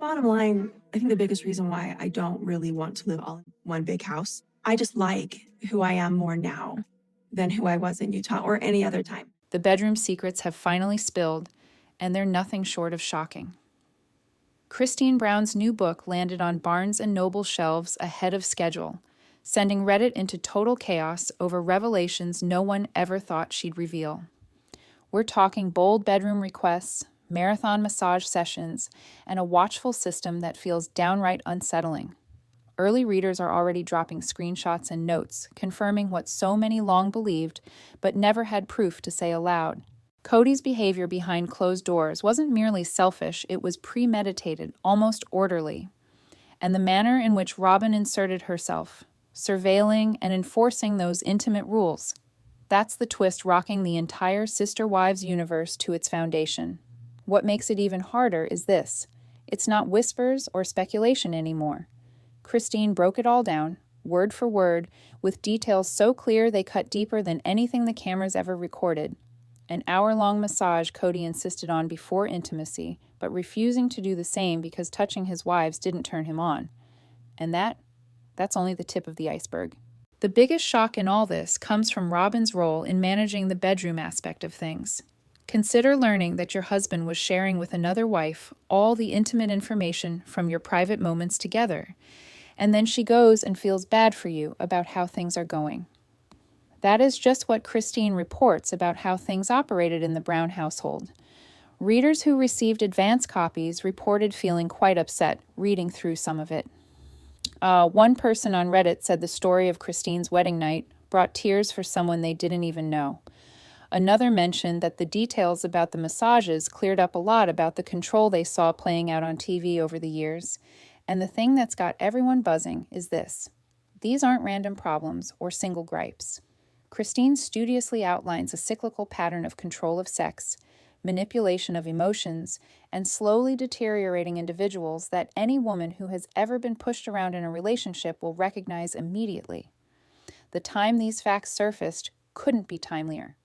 Bottom line, I think the biggest reason why I don't really want to live all in one big house, I just like who I am more now than who I was in Utah or any other time. The bedroom secrets have finally spilled, and they're nothing short of shocking. Christine Brown's new book landed on Barnes & Noble shelves ahead of schedule, sending Reddit into total chaos over revelations no one ever thought she'd reveal. We're talking bold bedroom requests, marathon massage sessions, and a watchful system that feels downright unsettling. Early readers are already dropping screenshots and notes, confirming what so many long believed, but never had proof to say aloud. Kody's behavior behind closed doors wasn't merely selfish, it was premeditated, almost orderly. And the manner in which Robyn inserted herself, surveilling and enforcing those intimate rules, that's the twist rocking the entire Sister Wives universe to its foundation. What makes it even harder is this: it's not whispers or speculation anymore. Christine broke it all down, word for word, with details so clear they cut deeper than anything the cameras ever recorded. An hour-long massage Kody insisted on before intimacy, but refusing to do the same because touching his wives didn't turn him on. And that's only the tip of the iceberg. The biggest shock in all this comes from Robyn's role in managing the bedroom aspect of things. Consider learning that your husband was sharing with another wife all the intimate information from your private moments together, and then she goes and feels bad for you about how things are going. That is just what Christine reports about how things operated in the Brown household. Readers who received advance copies reported feeling quite upset reading through some of it. One person on Reddit said the story of Christine's wedding night brought tears for someone they didn't even know. Another mentioned that the details about the massages cleared up a lot about the control they saw playing out on TV over the years. And the thing that's got everyone buzzing is this: these aren't random problems or single gripes. Christine studiously outlines a cyclical pattern of control of sex, manipulation of emotions, and slowly deteriorating individuals that any woman who has ever been pushed around in a relationship will recognize immediately. The time these facts surfaced couldn't be timelier.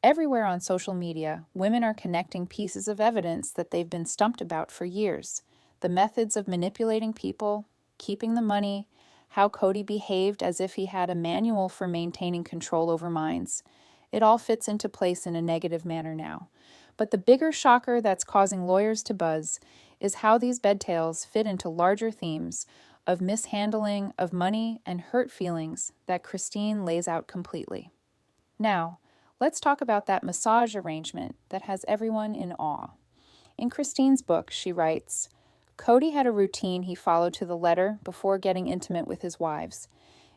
Everywhere on social media, women are connecting pieces of evidence that they've been stumped about for years. The methods of manipulating people, keeping the money, how Kody behaved as if he had a manual for maintaining control over minds. It all fits into place in a negative manner now. But the bigger shocker that's causing lawyers to buzz is how these bed tales fit into larger themes of mishandling of money and hurt feelings that Christine lays out completely. Now, let's talk about that massage arrangement that has everyone in awe. In Christine's book, she writes, Kody had a routine he followed to the letter before getting intimate with his wives.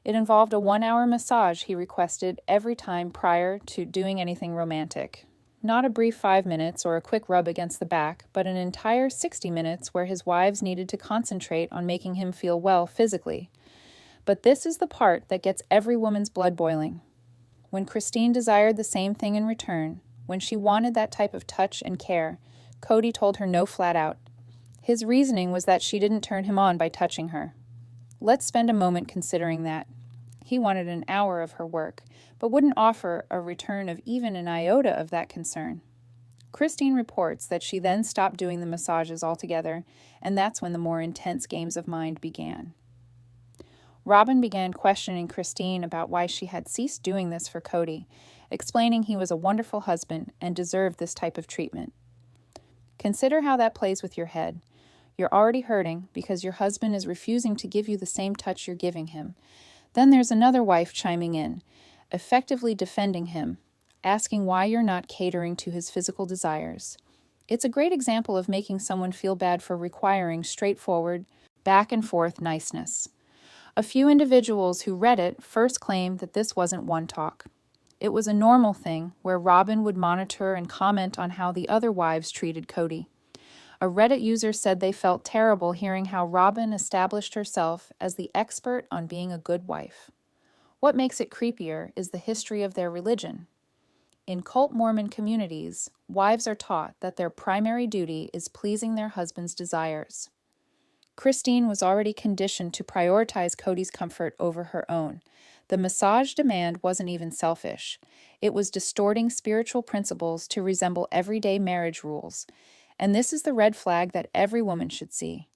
It involved a 1-hour massage he requested every time prior to doing anything romantic. Not a brief 5 minutes or a quick rub against the back, but an entire 60 minutes where his wives needed to concentrate on making him feel well physically. But this is the part that gets every woman's blood boiling. When Christine desired the same thing in return, when she wanted that type of touch and care, Kody told her no flat out. His reasoning was that she didn't turn him on by touching her. Let's spend a moment considering that. He wanted an hour of her work, but wouldn't offer a return of even an iota of that concern. Christine reports that she then stopped doing the massages altogether, and that's when the more intense games of mind began. Robyn began questioning Christine about why she had ceased doing this for Kody, explaining he was a wonderful husband and deserved this type of treatment. Consider how that plays with your head. You're already hurting because your husband is refusing to give you the same touch you're giving him. Then there's another wife chiming in, effectively defending him, asking why you're not catering to his physical desires. It's a great example of making someone feel bad for requiring straightforward, back-and-forth niceness. A few individuals who read it first claimed that this wasn't one talk. It was a normal thing where Robyn would monitor and comment on how the other wives treated Kody. A Reddit user said they felt terrible hearing how Robyn established herself as the expert on being a good wife. What makes it creepier is the history of their religion. In cult Mormon communities, wives are taught that their primary duty is pleasing their husband's desires. Christine was already conditioned to prioritize Kody's comfort over her own. The massage demand wasn't even selfish. It was distorting spiritual principles to resemble everyday marriage rules. And this is the red flag that every woman should see.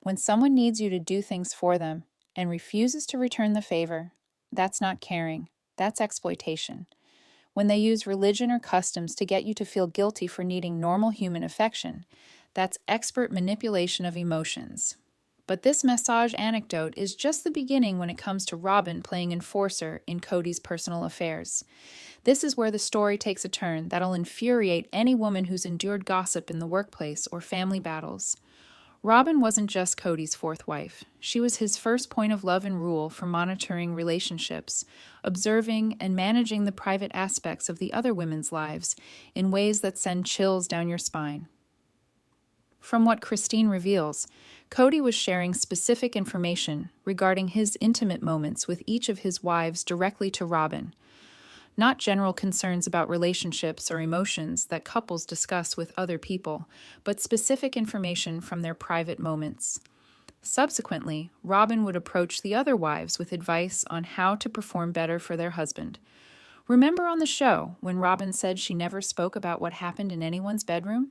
When someone needs you to do things for them and refuses to return the favor, that's not caring, that's exploitation. When they use religion or customs to get you to feel guilty for needing normal human affection, that's expert manipulation of emotions. But this massage anecdote is just the beginning when it comes to Robyn playing enforcer in Kody's personal affairs. This is where the story takes a turn that'll infuriate any woman who's endured gossip in the workplace or family battles. Robyn wasn't just Kody's fourth wife. She was his first point of love and rule for monitoring relationships, observing and managing the private aspects of the other women's lives in ways that send chills down your spine. From what Christine reveals, Kody was sharing specific information regarding his intimate moments with each of his wives directly to Robyn, not general concerns about relationships or emotions that couples discuss with other people, but specific information from their private moments. Subsequently, Robyn would approach the other wives with advice on how to perform better for their husband. Remember on the show when Robyn said she never spoke about what happened in anyone's bedroom?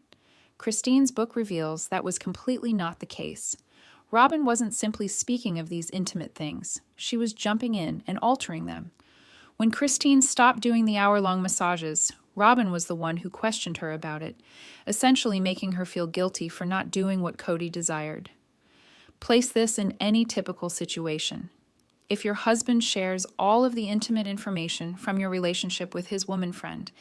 Christine's book reveals that was completely not the case. Robyn wasn't simply speaking of these intimate things. She was jumping in and altering them. When Christine stopped doing the hour-long massages, Robyn was the one who questioned her about it, essentially making her feel guilty for not doing what Kody desired. Place this in any typical situation. If your husband shares all of the intimate information from your relationship with his woman friend,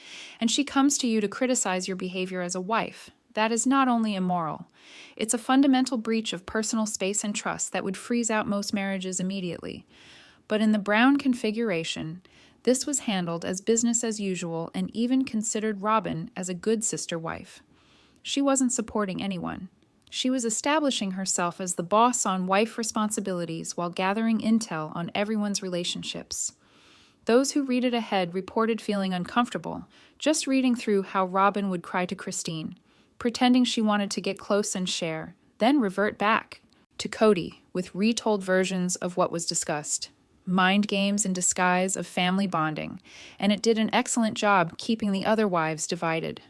and she comes to you to criticize your behavior as a wife, that is not only immoral, it's a fundamental breach of personal space and trust that would freeze out most marriages immediately. But in the Brown configuration, this was handled as business as usual and even considered Robyn as a good sister wife. She wasn't supporting anyone. She was establishing herself as the boss on wife responsibilities while gathering intel on everyone's relationships. Those who read it ahead reported feeling uncomfortable, just reading through how Robyn would cry to Christine, pretending she wanted to get close and share, then revert back to Kody with retold versions of what was discussed. Mind games in disguise of family bonding, and it did an excellent job keeping the other wives divided.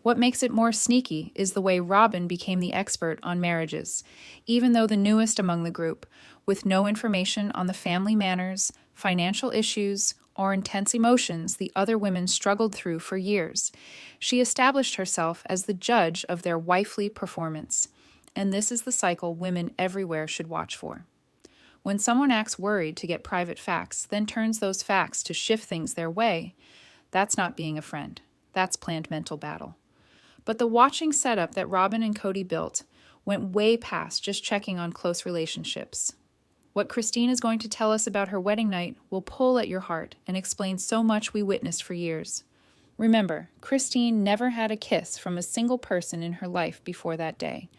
What makes it more sneaky is the way Robyn became the expert on marriages, even though the newest among the group, with no information on the family manners, financial issues, or intense emotions the other women struggled through for years. She established herself as the judge of their wifely performance, and this is the cycle women everywhere should watch for. When someone acts worried to get private facts, then turns those facts to shift things their way, that's not being a friend. That's planned mental battle. But the watching setup that Robyn and Kody built went way past just checking on close relationships. What Christine is going to tell us about her wedding night will pull at your heart and explain so much we witnessed for years. Remember, Christine never had a kiss from a single person in her life before that day.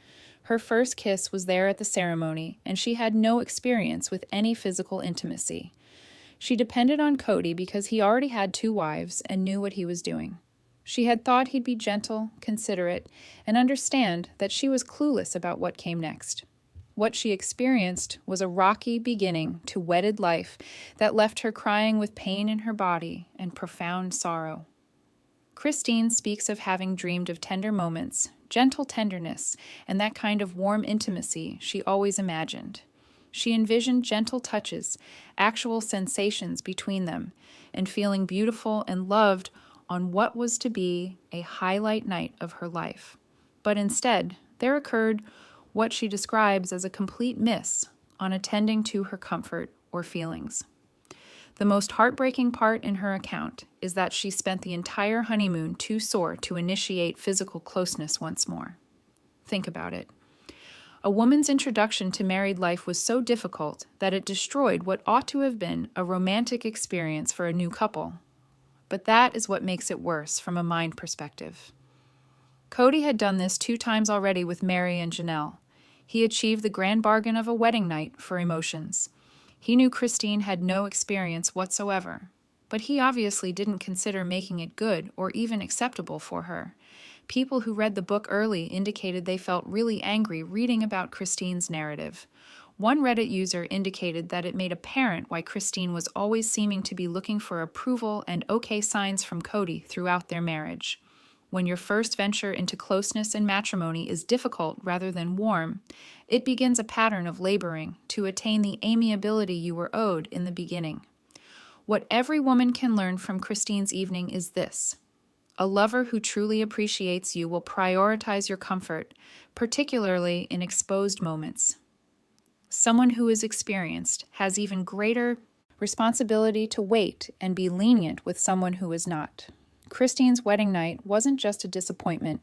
Her first kiss was there at the ceremony, and she had no experience with any physical intimacy. She depended on Kody because he already had 2 wives and knew what he was doing. She had thought he'd be gentle, considerate, and understand that she was clueless about what came next. What she experienced was a rocky beginning to wedded life that left her crying with pain in her body and profound sorrow. Christine speaks of having dreamed of tender moments, gentle tenderness, and that kind of warm intimacy she always imagined. She envisioned gentle touches, actual sensations between them, and feeling beautiful and loved on what was to be a highlight night of her life. But instead, there occurred what she describes as a complete miss on attending to her comfort or feelings. The most heartbreaking part in her account is that she spent the entire honeymoon too sore to initiate physical closeness once more. Think about it. A woman's introduction to married life was so difficult that it destroyed what ought to have been a romantic experience for a new couple. But that is what makes it worse from a mind perspective. Kody had done this 2 times already with Mary and Janelle. He achieved the grand bargain of a wedding night for emotions. He knew Christine had no experience whatsoever, but he obviously didn't consider making it good or even acceptable for her. People who read the book early indicated they felt really angry reading about Christine's narrative. One Reddit user indicated that it made apparent why Christine was always seeming to be looking for approval and okay signs from Kody throughout their marriage. When your first venture into closeness and matrimony is difficult rather than warm, it begins a pattern of laboring to attain the amiability you were owed in the beginning. What every woman can learn from Christine's evening is this: a lover who truly appreciates you will prioritize your comfort, particularly in exposed moments. Someone who is experienced has even greater responsibility to wait and be lenient with someone who is not. Christine's wedding night wasn't just a disappointment.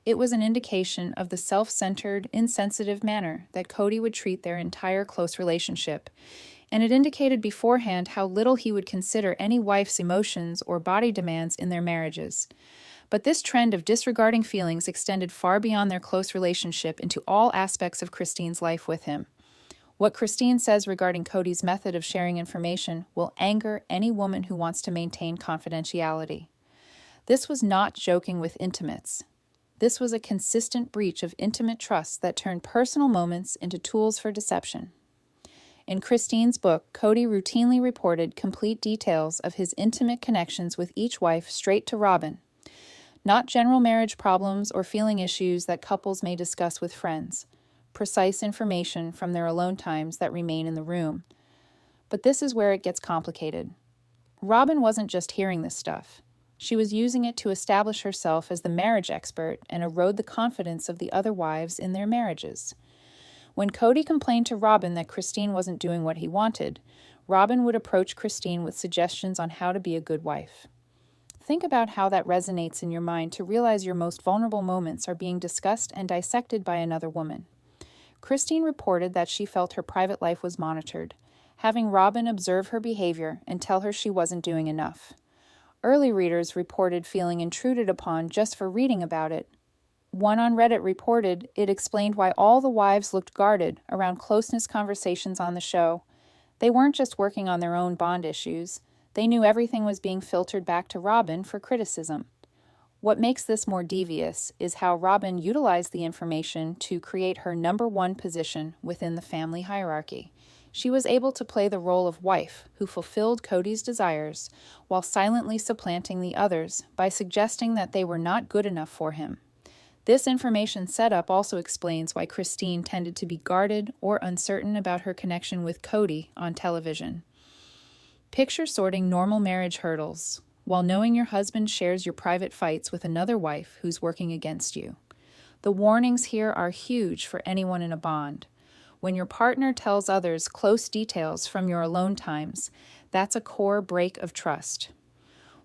It was an indication of the self-centered, insensitive manner that Kody would treat their entire close relationship, and it indicated beforehand how little he would consider any wife's emotions or body demands in their marriages. But this trend of disregarding feelings extended far beyond their close relationship into all aspects of Christine's life with him. What Christine says regarding Kody's method of sharing information will anger any woman who wants to maintain confidentiality. This was not joking with intimates. This was a consistent breach of intimate trust that turned personal moments into tools for deception. In Christine's book, Kody routinely reported complete details of his intimate connections with each wife straight to Robyn, not general marriage problems or feeling issues that couples may discuss with friends, precise information from their alone times that remain in the room. But this is where it gets complicated. Robyn wasn't just hearing this stuff. She was using it to establish herself as the marriage expert and erode the confidence of the other wives in their marriages. When Kody complained to Robyn that Christine wasn't doing what he wanted, Robyn would approach Christine with suggestions on how to be a good wife. Think about how that resonates in your mind to realize your most vulnerable moments are being discussed and dissected by another woman. Christine reported that she felt her private life was monitored, having Robyn observe her behavior and tell her she wasn't doing enough. Early readers reported feeling intruded upon just for reading about it. One on Reddit reported it explained why all the wives looked guarded around closeness conversations on the show. They weren't just working on their own bond issues. They knew everything was being filtered back to Robyn for criticism. What makes this more devious is how Robyn utilized the information to create her number one position within the family hierarchy. She was able to play the role of wife who fulfilled Kody's desires while silently supplanting the others by suggesting that they were not good enough for him. This information setup also explains why Christine tended to be guarded or uncertain about her connection with Kody on television. Picture sorting normal marriage hurdles while knowing your husband shares your private fights with another wife who's working against you. The warnings here are huge for anyone in a bond. When your partner tells others close details from your alone times, that's a core break of trust.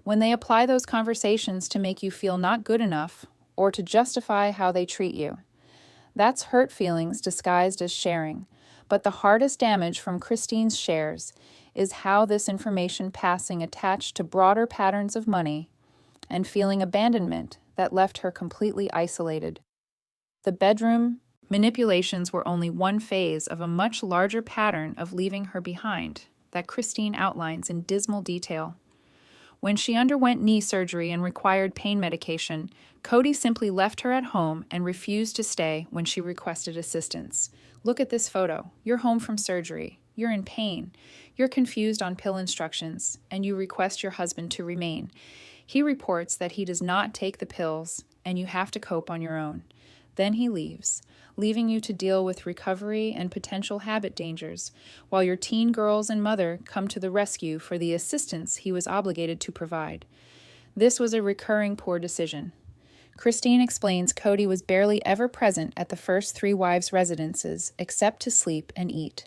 When they apply those conversations to make you feel not good enough or to justify how they treat you, that's hurt feelings disguised as sharing. But the hardest damage from Christine's shares is how this information passing attached to broader patterns of money and feeling abandonment that left her completely isolated. The bedroom manipulations were only one phase of a much larger pattern of leaving her behind that Christine outlines in dismal detail. When she underwent knee surgery and required pain medication, Kody simply left her at home and refused to stay when she requested assistance. Look at this photo. You're home from surgery. You're in pain. You're confused on pill instructions, and you request your husband to remain. He reports that he does not take the pills, and you have to cope on your own. Then he leaves, leaving you to deal with recovery and potential habit dangers, while your teen girls and mother come to the rescue for the assistance he was obligated to provide. This was a recurring poor decision. Christine explains Kody was barely ever present at the first three wives' residences, except to sleep and eat.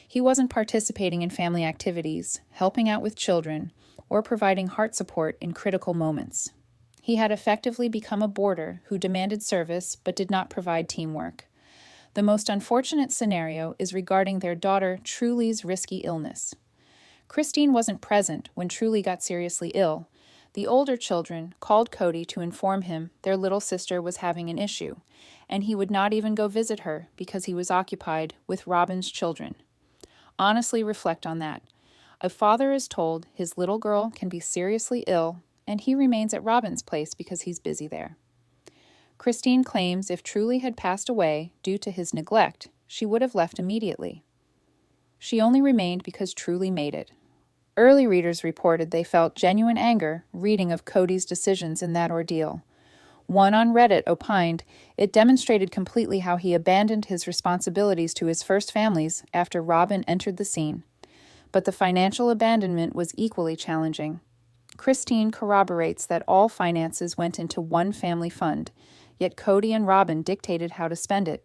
He wasn't participating in family activities, helping out with children, or providing heart support in critical moments. He had effectively become a boarder who demanded service but did not provide teamwork. The most unfortunate scenario is regarding their daughter Truly's risky illness. Christine wasn't present when Truly got seriously ill. The older children called Kody to inform him their little sister was having an issue, and he would not even go visit her because he was occupied with Robyn's children. Honestly reflect on that. A father is told his little girl can be seriously ill, and he remains at Robyn's place because he's busy there. Christine claims if Truly had passed away due to his neglect, she would have left immediately. She only remained because Truly made it. Early readers reported they felt genuine anger reading of Kody's decisions in that ordeal. One on Reddit opined, it demonstrated completely how he abandoned his responsibilities to his first families after Robyn entered the scene. But the financial abandonment was equally challenging. Christine corroborates that all finances went into one family fund, yet Kody and Robyn dictated how to spend it.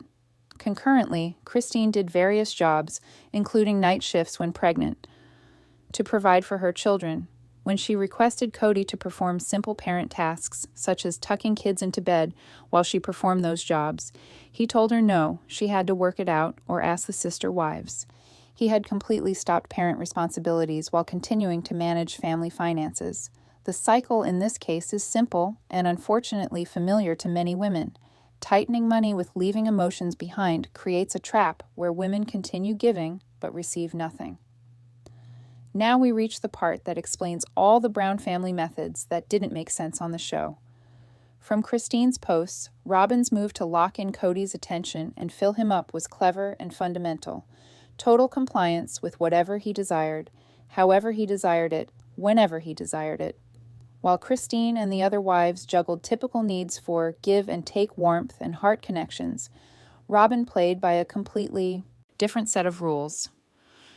Concurrently, Christine did various jobs, including night shifts when pregnant, to provide for her children. When she requested Kody to perform simple parent tasks, such as tucking kids into bed while she performed those jobs, he told her no, she had to work it out or ask the sister wives. He had completely stopped parent responsibilities while continuing to manage family finances. The cycle in this case is simple and unfortunately familiar to many women. Tightening money with leaving emotions behind creates a trap where women continue giving but receive nothing. Now we reach the part that explains all the Brown family methods that didn't make sense on the show. From Christine's posts, Robyn's move to lock in Kody's attention and fill him up was clever and fundamental. Total compliance with whatever he desired, however he desired it, whenever he desired it. While Christine and the other wives juggled typical needs for give and take warmth and heart connections, Robyn played by a completely different set of rules.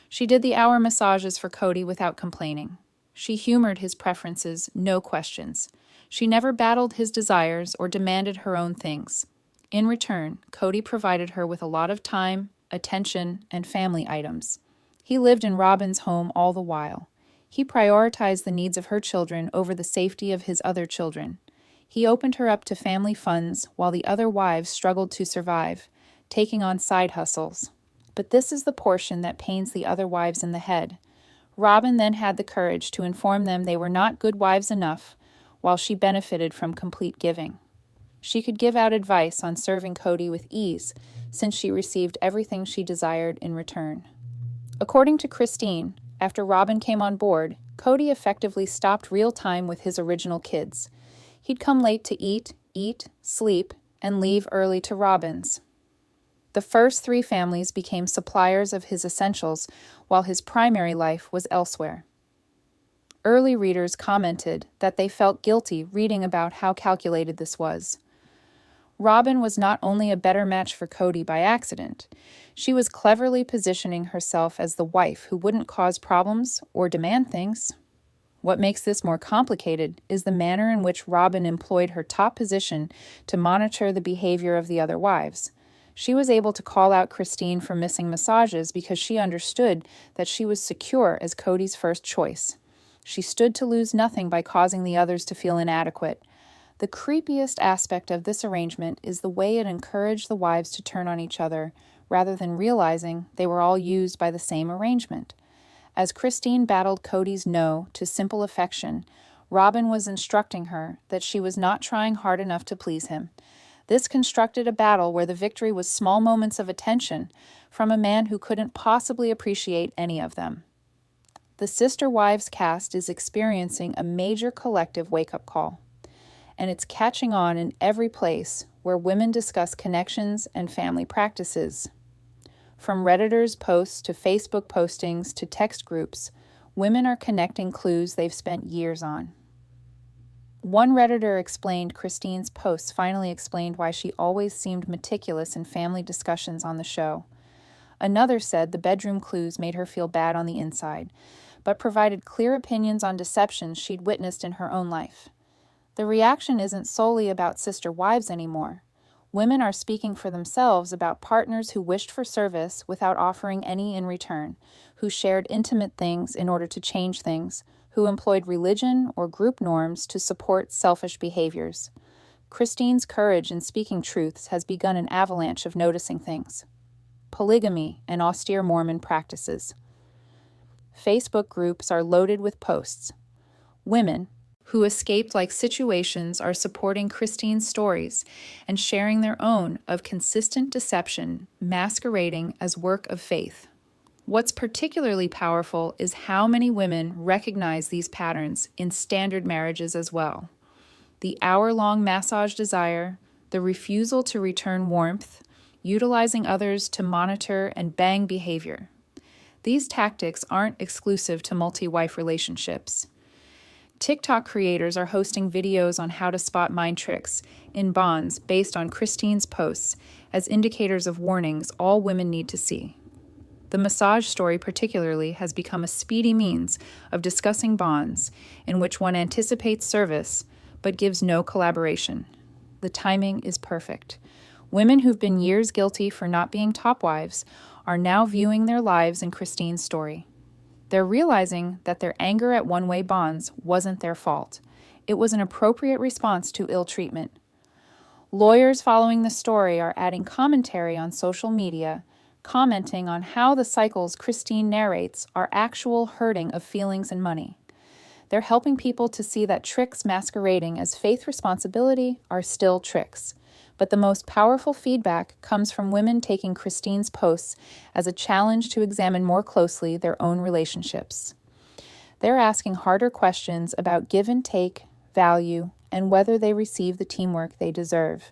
She did the hour massages for Kody without complaining. She humored his preferences, no questions. She never battled his desires or demanded her own things. In return, Kody provided her with a lot of time, attention, and family items. He lived in Robyn's home all the while. He prioritized the needs of her children over the safety of his other children. He opened her up to family funds while the other wives struggled to survive, taking on side hustles. But this is the portion that pains the other wives in the head. Robyn then had the courage to inform them they were not good wives enough, while she benefited from complete giving. She could give out advice on serving Kody with ease, since she received everything she desired in return. According to Christine, after Robyn came on board, Kody effectively stopped real time with his original kids. He'd come late to eat, sleep, and leave early to Robyn's. The first three families became suppliers of his essentials, while his primary life was elsewhere. Early readers commented that they felt guilty reading about how calculated this was. Robyn was not only a better match for Kody by accident, she was cleverly positioning herself as the wife who wouldn't cause problems or demand things. What makes this more complicated is the manner in which Robyn employed her top position to monitor the behavior of the other wives. She was able to call out Christine for missing massages because she understood that she was secure as Kody's first choice. She stood to lose nothing by causing the others to feel inadequate. The creepiest aspect of this arrangement is the way it encouraged the wives to turn on each other, rather than realizing they were all used by the same arrangement. As Christine battled Kody's no to simple affection, Robyn was instructing her that she was not trying hard enough to please him. This constructed a battle where the victory was small moments of attention from a man who couldn't possibly appreciate any of them. The Sister Wives cast is experiencing a major collective wake-up call, and it's catching on in every place where women discuss connections and family practices. From Redditors' posts to Facebook postings to text groups, women are connecting clues they've spent years on. One Redditor explained Christine's posts finally explained why she always seemed meticulous in family discussions on the show. Another said the bedroom clues made her feel bad on the inside, but provided clear opinions on deceptions she'd witnessed in her own life. The reaction isn't solely about sister wives anymore. Women are speaking for themselves about partners who wished for service without offering any in return, who shared intimate things in order to change things, who employed religion or group norms to support selfish behaviors. Christine's courage in speaking truths has begun an avalanche of noticing things. Polygamy and austere Mormon practices. Facebook groups are loaded with posts. Women who escaped like situations are supporting Christine's stories and sharing their own of consistent deception masquerading as work of faith. What's particularly powerful is how many women recognize these patterns in standard marriages as well. The hour-long massage desire, the refusal to return warmth, utilizing others to monitor and bang behavior. These tactics aren't exclusive to multi-wife relationships. TikTok creators are hosting videos on how to spot mind tricks in bonds based on Christine's posts as indicators of warnings all women need to see. The massage story, particularly, has become a speedy means of discussing bonds in which one anticipates service but gives no collaboration. The timing is perfect. Women who've been years guilty for not being top wives are now viewing their lives in Christine's story. They're realizing that their anger at one-way bonds wasn't their fault. It was an appropriate response to ill treatment. Lawyers following the story are adding commentary on social media, commenting on how the cycles Christine narrates are actual hurting of feelings and money. They're helping people to see that tricks masquerading as faith responsibility are still tricks. But the most powerful feedback comes from women taking Christine's posts as a challenge to examine more closely their own relationships. They're asking harder questions about give and take, value, and whether they receive the teamwork they deserve.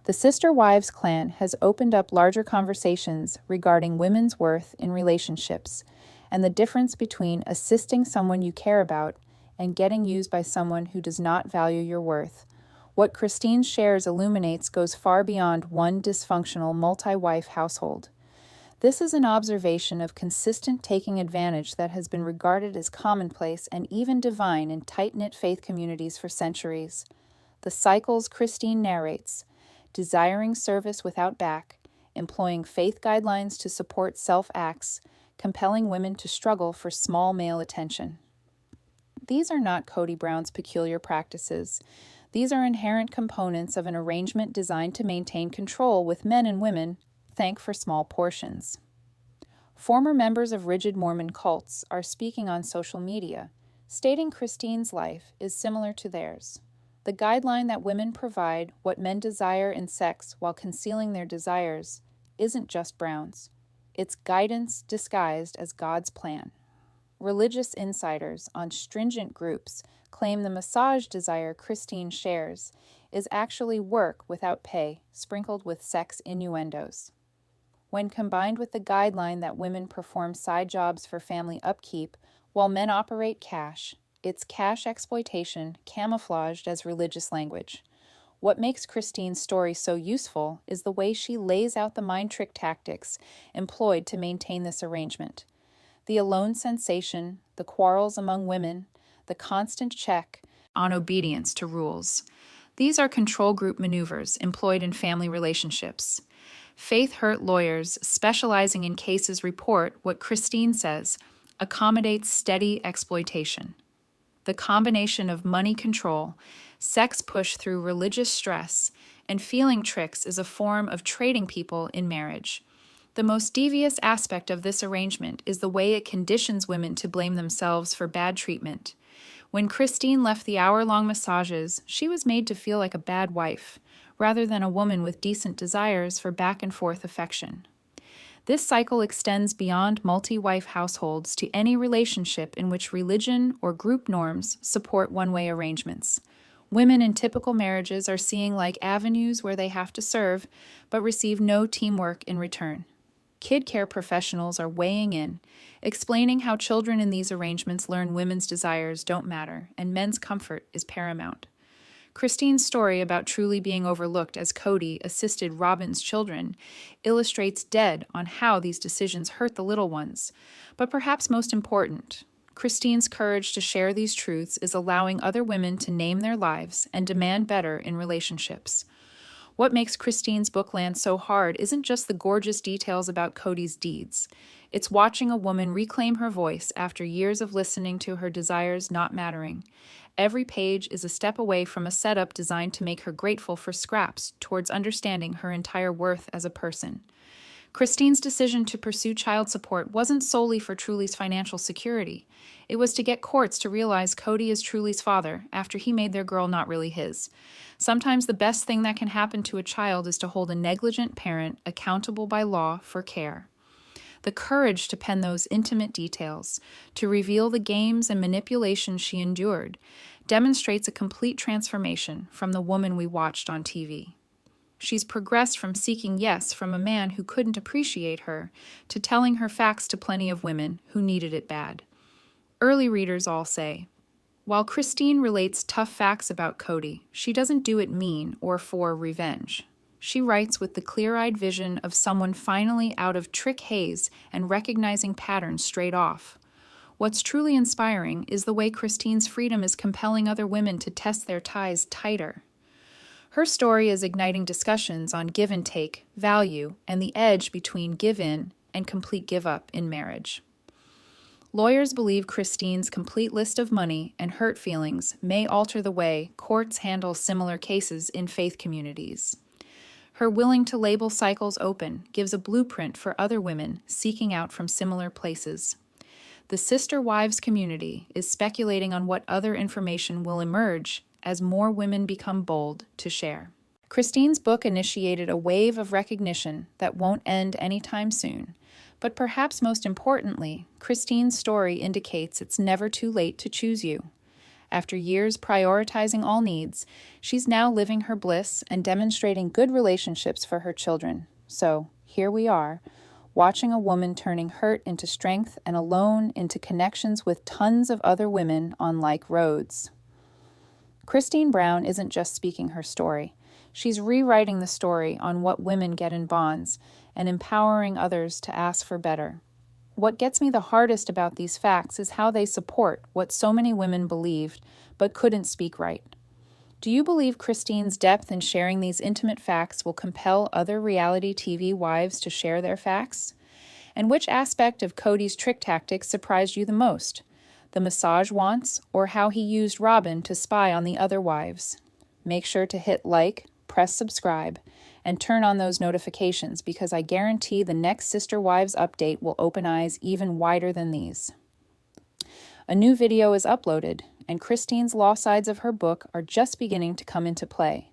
The Sister Wives clan has opened up larger conversations regarding women's worth in relationships and the difference between assisting someone you care about and getting used by someone who does not value your worth. What Christine shares illuminates goes far beyond one dysfunctional multi-wife household. This is an observation of consistent taking advantage that has been regarded as commonplace and even divine in tight-knit faith communities for centuries. The cycles Christine narrates, desiring service without back, employing faith guidelines to support self-acts, compelling women to struggle for small male attention. These are not Kody Brown's peculiar practices. These are inherent components of an arrangement designed to maintain control with men and women, thank for small portions. Former members of rigid Mormon cults are speaking on social media, stating Christine's life is similar to theirs. The guideline that women provide what men desire in sex while concealing their desires isn't just Brown's. It's guidance disguised as God's plan. Religious insiders on stringent groups claim the massage desire Christine shares is actually work without pay, sprinkled with sex innuendos. When combined with the guideline that women perform side jobs for family upkeep while men operate cash, it's cash exploitation camouflaged as religious language. What makes Christine's story so useful is the way she lays out the mind trick tactics employed to maintain this arrangement. The alone sensation, the quarrels among women, the constant check on obedience to rules. These are control group maneuvers employed in family relationships. Faith-hurt lawyers specializing in cases report what Christine says accommodates steady exploitation. The combination of money control, sex push through religious stress, and feeling tricks is a form of trading people in marriage. The most devious aspect of this arrangement is the way it conditions women to blame themselves for bad treatment. When Christine left the hour-long massages, she was made to feel like a bad wife, rather than a woman with decent desires for back-and-forth affection. This cycle extends beyond multi-wife households to any relationship in which religion or group norms support one-way arrangements. Women in typical marriages are seeing like avenues where they have to serve, but receive no teamwork in return. Kid care professionals are weighing in, explaining how children in these arrangements learn women's desires don't matter and men's comfort is paramount. Christine's story about truly being overlooked as Kody assisted Robyn's children illustrates dead on how these decisions hurt the little ones. But perhaps most important, Christine's courage to share these truths is allowing other women to name their lives and demand better in relationships. What makes Christine's book land so hard isn't just the gorgeous details about Kody's deeds. It's watching a woman reclaim her voice after years of listening to her desires not mattering. Every page is a step away from a setup designed to make her grateful for scraps towards understanding her entire worth as a person. Christine's decision to pursue child support wasn't solely for Truly's financial security. It was to get courts to realize Kody is Truly's father after he made their girl not really his. Sometimes the best thing that can happen to a child is to hold a negligent parent accountable by law for care. The courage to pen those intimate details, to reveal the games and manipulations she endured, demonstrates a complete transformation from the woman we watched on TV. She's progressed from seeking yes from a man who couldn't appreciate her to telling her facts to plenty of women who needed it bad. Early readers all say, While Christine relates tough facts about Kody, she doesn't do it mean or for revenge. She writes with the clear-eyed vision of someone finally out of trick haze and recognizing patterns straight off. What's truly inspiring is the way Christine's freedom is compelling other women to test their ties tighter. Her story is igniting discussions on give and take, value, and the edge between give in and complete give up in marriage. Lawyers believe Christine's complete list of money and hurt feelings may alter the way courts handle similar cases in faith communities. Her willing to label cycles open gives a blueprint for other women seeking out from similar places. The sister wives community is speculating on what other information will emerge as more women become bold to share. Christine's book initiated a wave of recognition that won't end anytime soon, but perhaps most importantly, Christine's story indicates it's never too late to choose you. After years prioritizing all needs, she's now living her bliss and demonstrating good relationships for her children. So, here we are, watching a woman turning hurt into strength and alone into connections with tons of other women on like roads. Christine Brown isn't just speaking her story. She's rewriting the story on what women get in bonds and empowering others to ask for better. What gets me the hardest about these facts is how they support what so many women believed but couldn't speak right. Do you believe Christine's depth in sharing these intimate facts will compel other reality TV wives to share their facts? And which aspect of Kody's trick tactics surprised you the most? The massage wants, or how he used Robyn to spy on the other wives? Make sure to hit like, press subscribe, and turn on those notifications because I guarantee the next Sister Wives update will open eyes even wider than these. A new video is uploaded, and Christine's law sides of her book are just beginning to come into play.